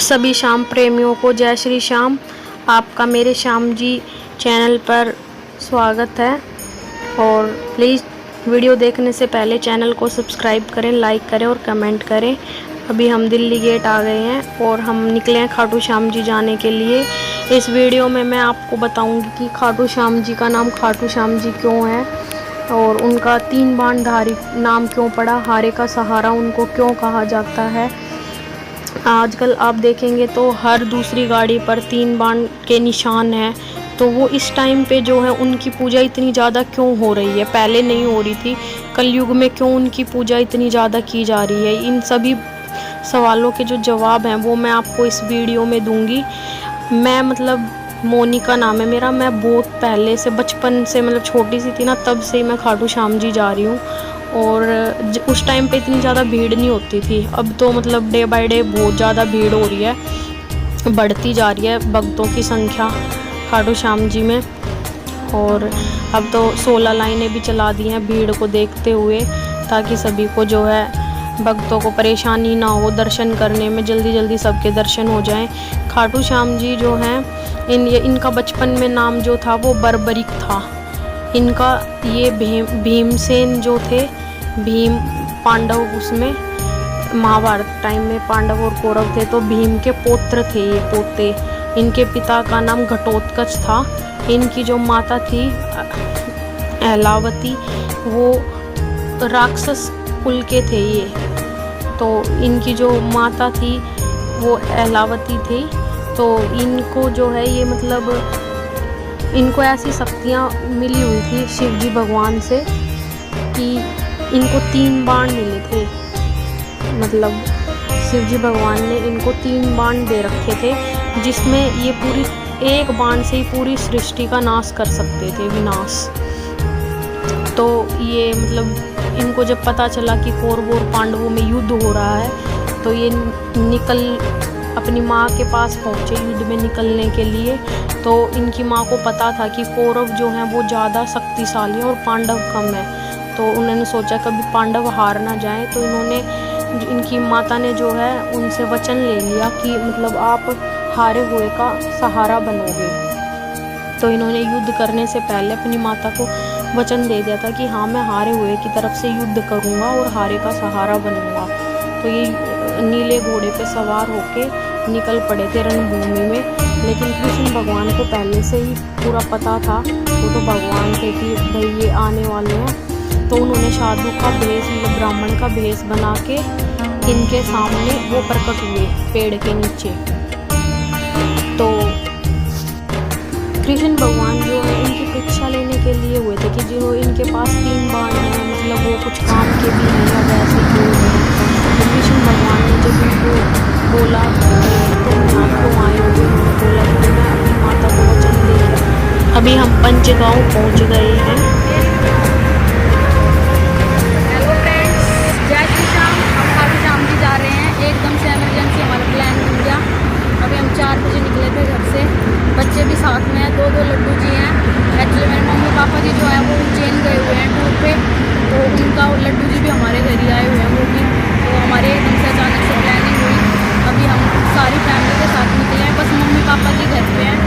सभी श्याम प्रेमियों को जय श्री श्याम। आपका मेरे श्याम जी चैनल पर स्वागत है और प्लीज़ वीडियो देखने से पहले चैनल को सब्सक्राइब करें, लाइक करें और कमेंट करें। अभी हम दिल्ली गेट आ गए हैं और हम निकले हैं खाटू श्याम जी जाने के लिए। इस वीडियो में मैं आपको बताऊंगी कि खाटू श्याम जी का नाम खाटू श्याम जी क्यों है और उनका 3 बाणधारी नाम क्यों पड़ा, हारे का सहारा उनको क्यों कहा जाता है। आजकल आप देखेंगे तो हर दूसरी गाड़ी पर 3 बाण के निशान हैं, तो वो इस टाइम पे जो है उनकी पूजा इतनी ज़्यादा क्यों हो रही है, पहले नहीं हो रही थी, कलयुग में क्यों उनकी पूजा इतनी ज़्यादा की जा रही है। इन सभी सवालों के जो जवाब हैं वो मैं आपको इस वीडियो में दूंगी। मैं मोनिका नाम है मेरा। मैं बहुत पहले से बचपन से छोटी सी थी ना, तब से मैं खाटू श्याम जी जा रही हूँ और उस टाइम पे इतनी ज़्यादा भीड़ नहीं होती थी। अब तो डे बाय डे बहुत ज़्यादा भीड़ हो रही है, बढ़ती जा रही है भक्तों की संख्या खाटू श्याम जी में। और अब तो 16 लाइनें भी चला दी हैं भीड़ को देखते हुए, ताकि सभी को जो है भक्तों को परेशानी ना हो, दर्शन करने में जल्दी जल्दी सबके दर्शन हो जाएं। खाटू श्याम जी जो हैं इनका बचपन में नाम जो था वो बर्बरिक था। इनका ये भीमसेन जो थे, भीम पांडव, उसमें महाभारत टाइम में पांडव और कौरव थे तो भीम के पौत्र थे ये पोते। इनके पिता का नाम घटोत्कच था। इनकी जो माता थी अहलावती, वो राक्षस कुल के थे ये। तो इनकी जो माता थी वो अहलावती थी। तो इनको जो है ये इनको ऐसी शक्तियाँ मिली हुई थी शिव जी भगवान से कि इनको 3 बाण मिले थे। शिव जी भगवान ने इनको 3 बाण दे रखे थे, जिसमें ये पूरी एक बाण से ही पूरी सृष्टि का नाश कर सकते थे, विनाश। तो ये इनको जब पता चला कि कौरवों और पांडवों में युद्ध हो रहा है, तो ये अपनी माँ के पास पहुँचे युद्ध में निकलने के लिए। तो इनकी माँ को पता था कि कौरव जो हैं वो ज़्यादा शक्तिशाली हैं और पांडव कम है। तो उन्होंने सोचा कभी पांडव हार ना जाए, तो इनकी माता ने जो है उनसे वचन ले लिया कि आप हारे हुए का सहारा बनोगे। तो इन्होंने युद्ध करने से पहले अपनी माता को वचन दे दिया था कि हाँ, मैं हारे हुए की तरफ से युद्ध करूँगा और हारे का सहारा बनूँगा। तो ये नीले घोड़े पे सवार होके निकल पड़े थे रणभूमि में। लेकिन कृष्ण भगवान को पहले से ही पूरा पता था, वो तो भगवान थे कि भाई ये आने वाले हैं। तो उन्होंने साधु का भेष, ब्राह्मण का भेष बना के इनके सामने वो प्रकट हुए पेड़ के नीचे। तो कृष्ण भगवान जो है इनकी परीक्षा लेने के लिए हुए थे कि जो इनके पास 3 बाण हैं, वो कुछ काम के भी हैं या वैसे क्यों हैं। तो कृष्ण भगवान ने जब इनको बोला तो यहाँ क्यों आए हो, बोला कि मैं अपनी माता को वचन दे। अभी हम पंचगांव पहुँच गए हैं। हेलो फ्रेंड्स, जय श्री श्याम। हम खाटू श्याम जी जा रहे हैं। एकदम से इमरजेंसी हमारा प्लान बन गया। अभी हम 4 बजे निकले थे घर से, बच्चे भी साथ में हैं, 2 लड्डू जी हैं। एक्चुअली मेरे मम्मी पापा जी जो है वो उज्जैन गए हुए हैं टूर पे, तो उनका लड्डू जी भी हमारे घर ही आए हुए हैं वो भी। तो हमारे एकदम से अचानक से प्लानिंग हुई। अभी हम सारी फैमिली के साथ निकले हैं। बस मम्मी पापा जी घर पे हैं,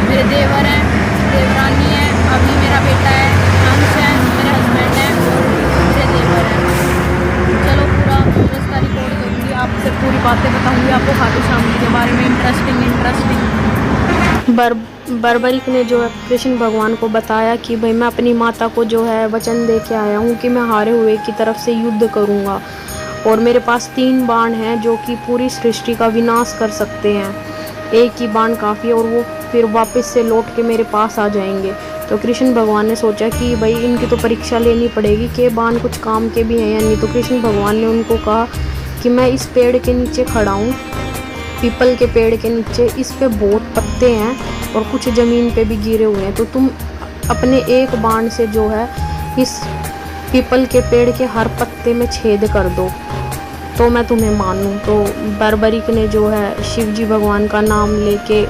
मेरे देवर हैं, देवरानी है, अभी मेरा बेटा है, अंश है, मेरे हस्बैंड है और मेरे देवर हैं। चलो पूरा रास्ता रिकॉर्ड करूँगी, आपसे पूरी बातें बताऊँगी आपको खाटू श्याम जी के बारे में। इंटरेस्टिंग बर्बरिक ने जो है कृष्ण भगवान को बताया कि भाई मैं अपनी माता को जो है वचन दे के आया हूँ कि मैं हारे हुए की तरफ से युद्ध करूँगा और मेरे पास 3 बाण हैं जो कि पूरी सृष्टि का विनाश कर सकते हैं। एक ही बाण काफ़ी है और वो फिर वापस से लौट के मेरे पास आ जाएंगे। तो कृष्ण भगवान ने सोचा कि भाई इनकी तो परीक्षा लेनी पड़ेगी कि बाण कुछ काम के भी हैं या नहीं। तो कृष्ण भगवान ने उनको कहा कि मैं इस पेड़ के नीचे खड़ा हूँ, पीपल के पेड़ के नीचे, इस पे बहुत पत्ते हैं और कुछ ज़मीन पे भी गिरे हुए हैं। तो तुम अपने एक बाण से जो है इस पीपल के पेड़ के हर पत्ते में छेद कर दो तो मैं तुम्हें मानूं। तो बर्बरिक ने जो है शिव जी भगवान का नाम लेके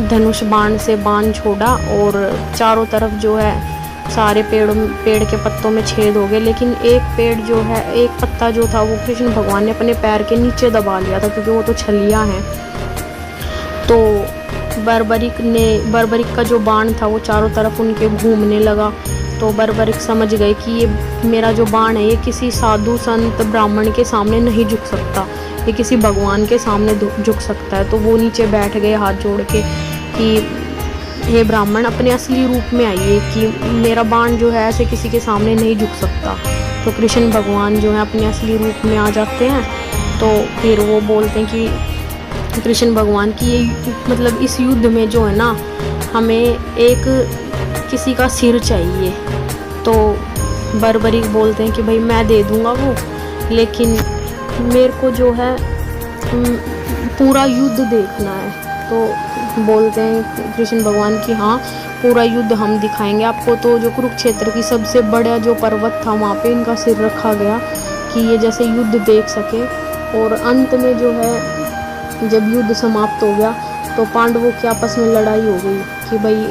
धनुष बाण से बाण छोड़ा और चारों तरफ जो है सारे पेड़ के पत्तों में छेद हो गए, लेकिन एक पेड़ जो है, एक पत्ता जो था वो कृष्ण भगवान ने अपने पैर के नीचे दबा लिया था, क्योंकि वो तो छलियाँ हैं। तो बर्बरिक का जो बाण था वो चारों तरफ उनके घूमने लगा। तो बर्बरिक समझ गए कि ये मेरा जो बाण है ये किसी साधु संत ब्राह्मण के सामने नहीं झुक सकता, ये किसी भगवान के सामने झुक सकता है। तो वो नीचे बैठ गए हाथ जोड़ के कि हे ब्राह्मण, अपने असली रूप में आइए, कि मेरा बाण जो है ऐसे किसी के सामने नहीं झुक सकता। तो कृष्ण भगवान जो है अपने असली रूप में आ जाते हैं। तो फिर वो बोलते हैं कि कृष्ण भगवान की ये मतलब इस युद्ध में जो है ना, हमें एक किसी का सिर चाहिए। तो बर्बरिक बोलते हैं कि भाई मैं दे दूंगा वो, लेकिन मेरे को जो है पूरा युद्ध देखना है। तो बोलते हैं कृष्ण भगवान की हाँ, पूरा युद्ध हम दिखाएंगे आपको। तो जो कुरुक्षेत्र की सबसे बड़ा जो पर्वत था वहाँ पे इनका सिर रखा गया कि ये जैसे युद्ध देख सके। और अंत में जो है जब युद्ध समाप्त हो गया तो पांडवों की आपस में लड़ाई हो गई कि भाई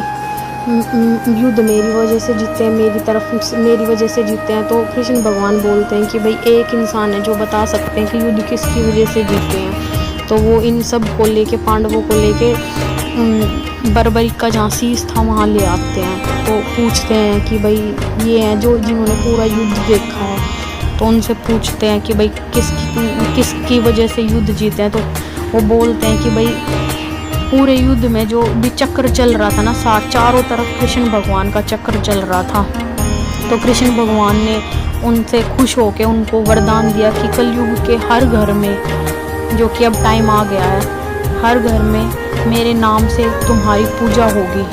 युद्ध मेरी वजह से जीते हैं, मेरी वजह से जीते हैं। तो कृष्ण भगवान बोलते हैं कि भाई एक इंसान है जो बता सकते हैं कि युद्ध किसकी वजह से जीते हैं। तो वो इन सब को लेके, पांडवों को लेके बर्बरिक का जहाँ शीश था वहाँ ले आते हैं। तो पूछते हैं कि भाई ये हैं जो जिन्होंने पूरा युद्ध देखा है। तो उनसे पूछते हैं कि भाई किसकी वजह से युद्ध जीते हैं। तो वो बोलते हैं कि भाई पूरे युद्ध में जो भी चक्र चल रहा था ना, चारों तरफ कृष्ण भगवान का चक्र चल रहा था। तो कृष्ण भगवान ने उनसे खुश होकर उनको वरदान दिया कि कलयुग के हर घर में, जो कि अब टाइम आ गया है, हर घर में मेरे नाम से तुम्हारी पूजा होगी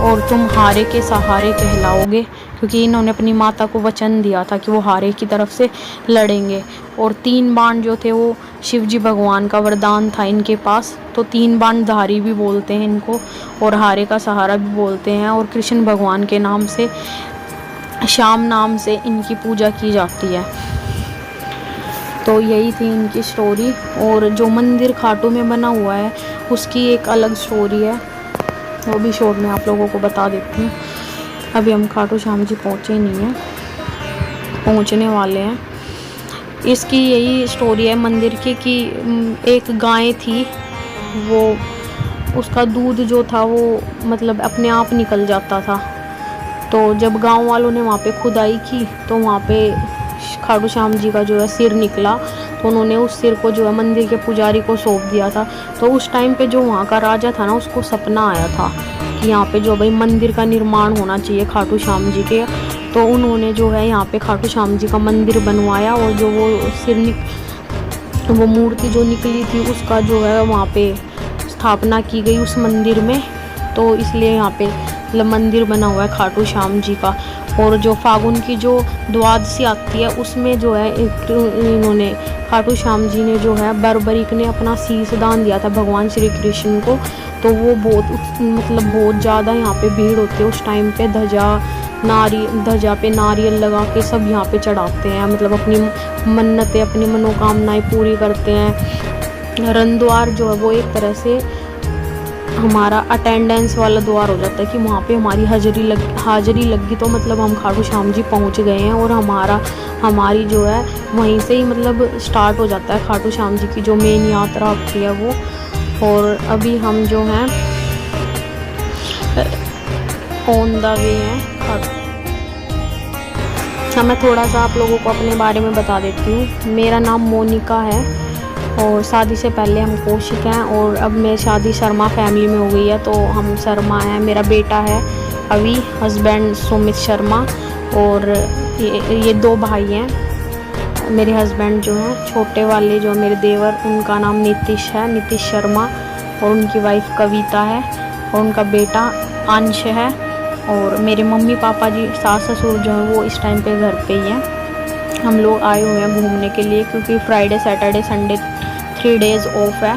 और तुम हारे के सहारे कहलाओगे, क्योंकि इन्होंने अपनी माता को वचन दिया था कि वो हारे की तरफ से लड़ेंगे। और 3 बाण जो थे वो शिवजी भगवान का वरदान था इनके पास। तो 3 बाणधारी भी बोलते हैं इनको, और हारे का सहारा भी बोलते हैं। और कृष्ण भगवान के नाम से, श्याम नाम से इनकी पूजा की जाती है। तो यही थी इनकी स्टोरी। और जो मंदिर खाटू में बना हुआ है उसकी एक अलग स्टोरी है, वो भी शॉर्ट में आप लोगों को बता देती हूँ। अभी हम खाटू श्याम जी पहुँचे नहीं हैं, पहुँचने वाले हैं। इसकी यही स्टोरी है मंदिर की कि एक गाय थी, वो उसका दूध जो था वो मतलब अपने आप निकल जाता था। तो जब गांव वालों ने वहाँ पे खुदाई की तो वहाँ पे खाटू श्याम जी का जो है सिर निकला। तो उन्होंने उस सिर को जो है मंदिर के पुजारी को सौंप दिया था। तो उस टाइम पे जो वहाँ का राजा था ना, उसको सपना आया था कि यहाँ पे जो भाई मंदिर का निर्माण होना चाहिए खाटू श्याम जी के। तो उन्होंने जो है यहाँ पे खाटू श्याम जी का मंदिर बनवाया। और जो वो मूर्ति जो निकली थी उसका जो है वहाँ पे स्थापना की गई उस मंदिर में। तो इसलिए यहाँ पे मतलब मंदिर बना हुआ है खाटू श्याम जी का। और जो फागुन की जो द्वादशी आती है उसमें जो है इन्होंने खाटू श्याम जी ने जो है बर्बरिक ने अपना शीश दान दिया था भगवान श्री कृष्ण को। तो वो बहुत ज़्यादा यहाँ पे भीड़ होती है उस टाइम पे। ध्वजा पे नारियल लगा के सब यहाँ पे चढ़ाते हैं, मतलब अपनी मन्नतें, अपनी मनोकामनाएं पूरी करते हैं। रनद्वार जो है वो एक तरह से हमारा अटेंडेंस वाला द्वार हो जाता है कि वहाँ पे हमारी हाजिरी लगी तो मतलब हम खाटू श्याम जी पहुँच गए हैं। और हमारी जो है वहीं से ही मतलब स्टार्ट हो जाता है खाटू श्याम जी की जो मेन यात्रा होती है वो। और अभी हम जो हैं ऑन द वे हैं खाटू। हाँ, मैं थोड़ा सा आप लोगों को अपने बारे में बता देती हूँ। मेरा नाम मोनिका है और शादी से पहले हम कौशिक हैं। और अब मेरी शादी शर्मा फैमिली में हो गई है, तो हम शर्मा हैं। मेरा बेटा है अभी, हस्बैंड सुमित शर्मा। और ये 2 भाई हैं मेरे हस्बैंड जो हैं। छोटे वाले जो मेरे देवर, उनका नाम नीतीश है, नीतीश शर्मा। और उनकी वाइफ कविता है और उनका बेटा अंश है। और मेरे मम्मी पापा जी, सास ससुर जो है वो इस टाइम पे घर पे ही हैं। हम लोग आए हुए हैं घूमने के लिए क्योंकि Friday Saturday Sunday 3 days of है।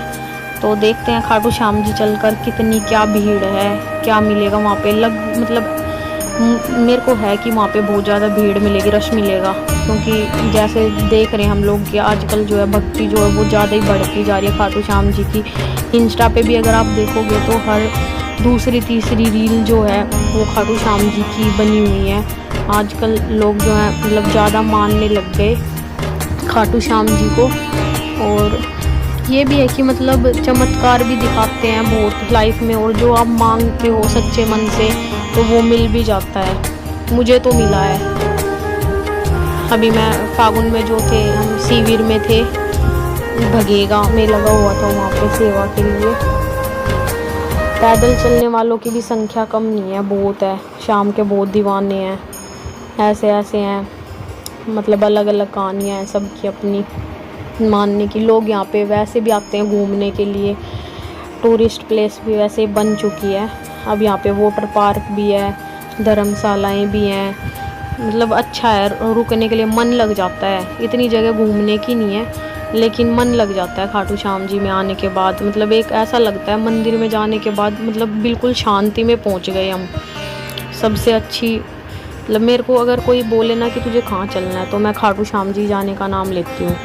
तो देखते हैं खाटू श्याम जी चलकर कितनी क्या भीड़ है, क्या मिलेगा वहाँ पे। मतलब मेरे को है कि वहाँ पे बहुत ज़्यादा भीड़ मिलेगी, रश मिलेगा। क्योंकि जैसे देख रहे हैं हम लोग कि आजकल जो है भक्ति जो है वो ज़्यादा ही बढ़ती जा रही है खाटू श्याम जी की। इंस्टा पे भी अगर आप देखोगे तो हर दूसरी तीसरी रील जो है वो खाटू श्याम जी की बनी हुई है। आजकल लोग जो है मतलब ज़्यादा मानने लग गए खाटू श्याम जी को। और ये भी है कि मतलब चमत्कार भी दिखाते हैं बहुत लाइफ में, और जो आप मांगते हो सच्चे मन से तो वो मिल भी जाता है। मुझे तो मिला है। अभी मैं फागुन में जो थे हम शिविर में थे, भगेगा में लगा हुआ था वहाँ पे सेवा के लिए। पैदल चलने वालों की भी संख्या कम नहीं है, बहुत है। शाम के बहुत दीवाने हैं, ऐसे ऐसे हैं, मतलब अलग अलग कहानियाँ हैं सबकी अपनी मानने की। लोग यहाँ पे वैसे भी आते हैं घूमने के लिए, टूरिस्ट प्लेस भी वैसे बन चुकी है। अब यहाँ पे वाटर पार्क भी है, धर्मशालाएँ भी हैं, मतलब अच्छा है रुकने के लिए, मन लग जाता है। इतनी जगह घूमने की नहीं है लेकिन मन लग जाता है खाटू श्याम जी में आने के बाद। मतलब एक ऐसा लगता है मंदिर में जाने के बाद मतलब बिल्कुल शांति में पहुंच गए हम। सबसे अच्छी मतलब मेरे को अगर कोई बोले ना कि तुझे कहाँ चलना है तो मैं खाटू श्याम जी जाने का नाम लेती हूँ।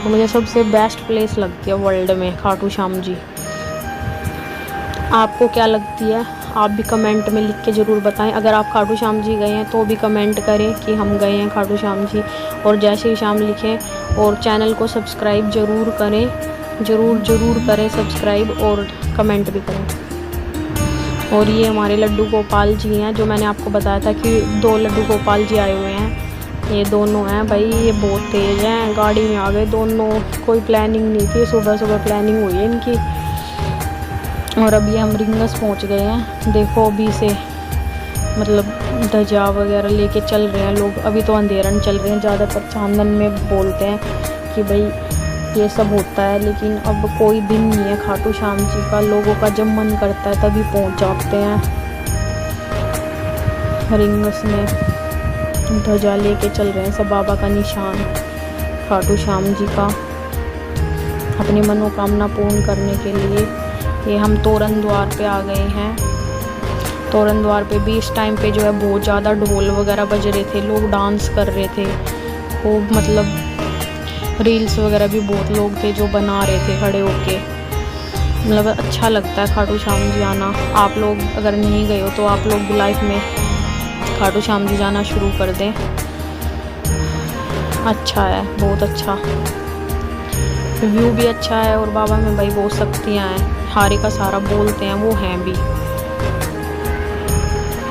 तो मुझे सबसे बेस्ट प्लेस लगती है वर्ल्ड में खाटू श्याम जी। आपको क्या लगती है आप भी कमेंट में लिख के ज़रूर बताएं। अगर आप खाटू श्याम जी गए हैं तो भी कमेंट करें कि हम गए हैं खाटू श्याम जी, और जय श्री श्याम लिखें। और चैनल को सब्सक्राइब ज़रूर करें, ज़रूर करें सब्सक्राइब, और कमेंट भी करें। और ये हमारे लड्डू गोपाल जी हैं, जो मैंने आपको बताया था कि 2 लड्डू गोपाल जी आए हुए हैं। ये दोनों हैं भाई, ये बहुत तेज़ हैं। गाड़ी में आ गए दोनों, कोई प्लानिंग नहीं थी, सुबह सुबह प्लानिंग हुई है इनकी। और अभी हम रिंगस पहुंच गए हैं। देखो अभी से मतलब ध्वजा वगैरह लेके चल रहे हैं लोग। अभी तो अंधेरन चल रहे हैं, ज़्यादातर चांदन में बोलते हैं कि भाई ये सब होता है, लेकिन अब कोई दिन नहीं है खाटू श्याम जी का। लोगों का जब मन करता है तभी पहुंच जाते हैं रिंगस में। ध्वजा लेके चल रहे हैं सब, बाबा का निशान खाटू श्याम जी का, अपनी मनोकामना पूर्ण करने के लिए। ये हम तोरण द्वार पे आ गए हैं। तोरण द्वार पे भी इस टाइम पे जो है बहुत ज़्यादा ढोल वगैरह बज रहे थे, लोग डांस कर रहे थे। वो मतलब रील्स वगैरह भी बहुत लोग थे जो बना रहे थे खड़े होके। मतलब अच्छा लगता है खाटू श्याम जी आना। आप लोग अगर नहीं गए हो तो आप लोग भी लाइफ में खाटू श्याम जी जाना शुरू कर दें। अच्छा है, बहुत अच्छा व्यू भी अच्छा है। और बाबा में भाई बहुत शक्तियाँ हैं, हारे का सारा बोलते हैं वो हैं भी।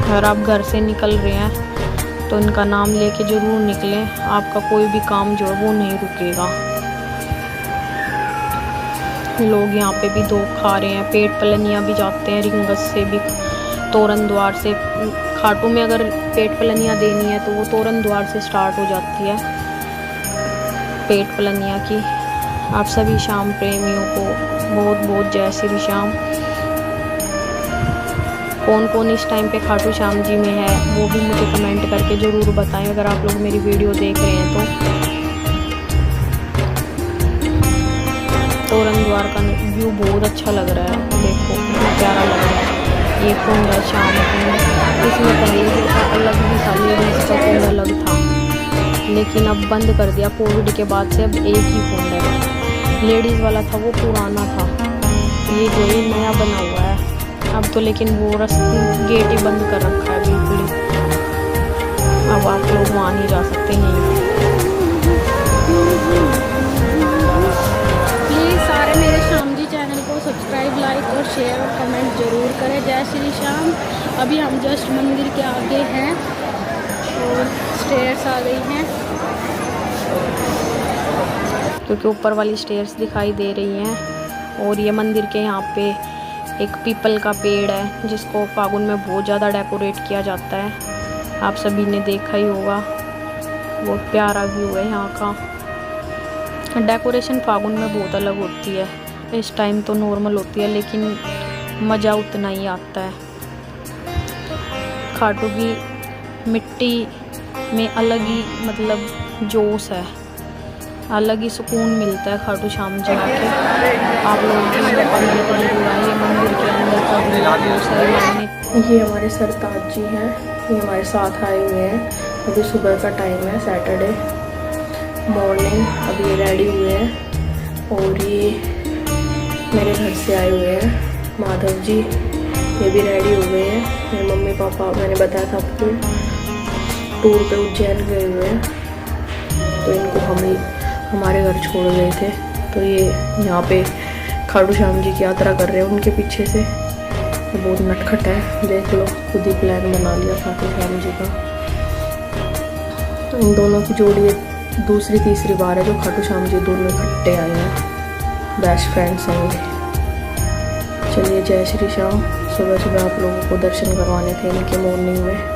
अगर आप घर से निकल रहे हैं तो इनका नाम लेके ज़रूर निकलें, आपका कोई भी काम जो है वो नहीं रुकेगा। लोग यहाँ पे भी धोख खा रहे हैं, पेट पलनिया भी जाते हैं रिंगस से भी, तोरण द्वार से। खाटू में अगर पेट पलनिया देनी है तो वो तोरण द्वार से स्टार्ट हो जाती है पेट पलनिया की। आप सभी श्याम प्रेमियों को बहुत बहुत जय श्री श्याम। कौन कौन इस टाइम पे खाटू श्याम जी में है वो भी मुझे कमेंट करके ज़रूर बताएं, अगर आप लोग मेरी वीडियो देख रहे हैं तो। तोरण द्वार का व्यू बहुत अच्छा लग रहा है, देखो कितना प्यारा लग रहा है। ये कुंड है श्याम कुंड, इसमें पहले अलग भी था, लेडीज़ का कुंड अलग था, लेकिन अब बंद कर दिया कोविड के बाद से। अब एक ही कुंड है, लेडीज़ वाला था वो पुराना था, ये जो ही नया बना हुआ है अब तो। लेकिन वो गेट ही बंद कर रखा है बिल्कुल ही, अब आप लोग वहाँ नहीं जा सकते हैं। प्लीज़ सारे मेरे श्याम जी चैनल को सब्सक्राइब, लाइक और शेयर और कमेंट ज़रूर करें। जय श्री श्याम। अभी हम जस्ट मंदिर के आगे हैं और स्टेयर्स आ गई हैं, क्योंकि ऊपर वाली स्टेयर्स दिखाई दे रही हैं। और ये मंदिर के यहाँ पे एक पीपल का पेड़ है जिसको फागुन में बहुत ज़्यादा डेकोरेट किया जाता है, आप सभी ने देखा ही होगा। बहुत प्यारा व्यू है यहाँ का। डेकोरेशन फागुन में बहुत अलग होती है, इस टाइम तो नॉर्मल होती है लेकिन मज़ा उतना ही आता है। खाटू की मिट्टी में अलग ही मतलब जोश है, अलग ही सुकून मिलता है खाटू श्याम जी आके। आप लोग भी जरूर आइए मंदिर के अंदर का व्यू। ये हमारे सरताज जी हैं, ये हमारे साथ आए हुए हैं। अभी सुबह का टाइम है, सैटरडे मॉर्निंग। अभी ये रेडी हुए हैं और ये मेरे घर से आए हुए हैं माधव जी ये भी रेडी हो गए हैं। मेरे मम्मी पापा, मैंने बताया था आपको, टूर पे उज्जैन गए हुए हैं, तो इनको हम ही हमारे घर छोड़ गए थे। तो ये यहाँ पे खाटू श्याम जी की यात्रा कर रहे हैं उनके पीछे से। ये बहुत नटखट है, देख लो, खुद ही प्लान बना लिया खाटू श्याम जी का। तो इन दोनों की जोड़ी दूसरी तीसरी बार है जो खाटू श्याम जी दोनों इकट्ठे आए हैं, बेस्ट फ्रेंड्स हैं ये। चलिए, जय श्री श्याम। सुबह सुबह आप लोगों को दर्शन करवाने थे इनके मॉर्निंग में।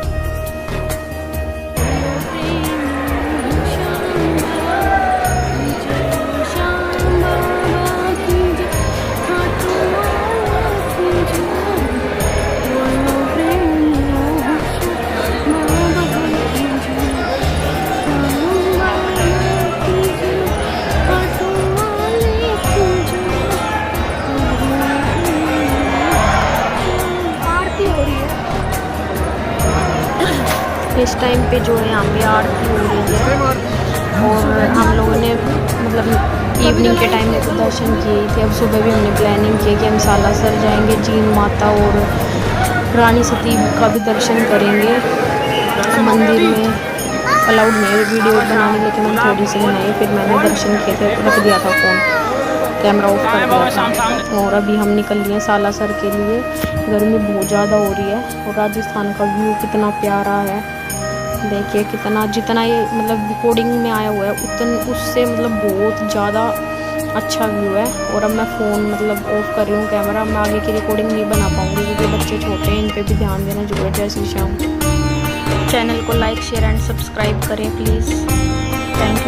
इस टाइम पे जो है यहाँ पे आरती हो रही है और हम लोगों ने मतलब इवनिंग के टाइम में तो दर्शन किए थे। अब सुबह भी हमने प्लानिंग की कि हम सालासर जाएंगे, जीन माता और रानी सती का भी दर्शन करेंगे। मंदिर में अलाउड नहीं है वीडियो बनाने, लेकिन हम थोड़ी सी बनाई, फिर मैंने दर्शन किए थे, रख दिया था फ़ोन, कैमरा ऑफ कर दिया था। और अभी हम निकल लिए सालासर के लिए। गर्मी बहुत ज़्यादा हो रही है और राजस्थान का व्यू कितना प्यारा है, देखिए कितना, जितना ये मतलब रिकॉर्डिंग में आया हुआ है उससे मतलब बहुत ज़्यादा अच्छा व्यू है। और अब मैं फ़ोन मतलब ऑफ कर रही हूँ कैमरा, मैं आगे की रिकॉर्डिंग नहीं बना पाऊँगी क्योंकि बच्चे छोटे हैं, इन पे भी ध्यान देना जरूरी है। जय श्री श्याम। चैनल को लाइक शेयर एंड सब्सक्राइब करें प्लीज़। Thank you.